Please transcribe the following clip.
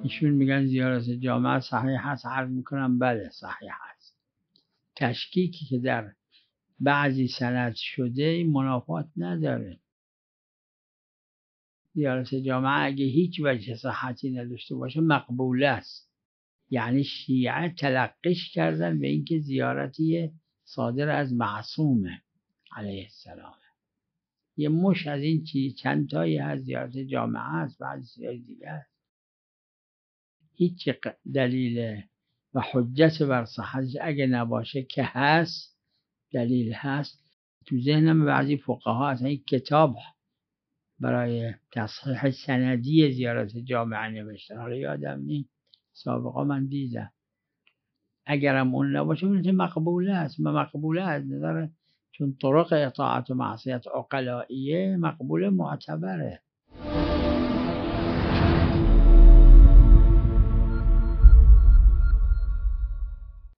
ایشون میگن زیارت جامعه صحیح هست، عرض میکنم بله صحیح هست. تشکیکی که در بعضی سند شده این منافات نداره. زیارت جامعه اگه هیچ وجه صحتی نداشته باشه مقبوله است. یعنی شیعه تلقیش کردن به اینکه زیارتی صادر از معصومه علیه السلام. یه مش از این چند تایی از زیارت جامعه هست، بعضی چیزای دیگه هست. هیچ دلیل و حجت بر صحتش اگه نباشه که هست، دلیل هست. تو ذهنم بعضی فقها هست این کتاب برای تصحیح سندی زیارت جامعه نوشتن، حالا یادم نیست، سابقا من دیدم. اگرم اون نباشه اون مقبوله است. مقبوله از نظر چون طرق اطاعت و معصیت عقلائیه مقبوله معتبره.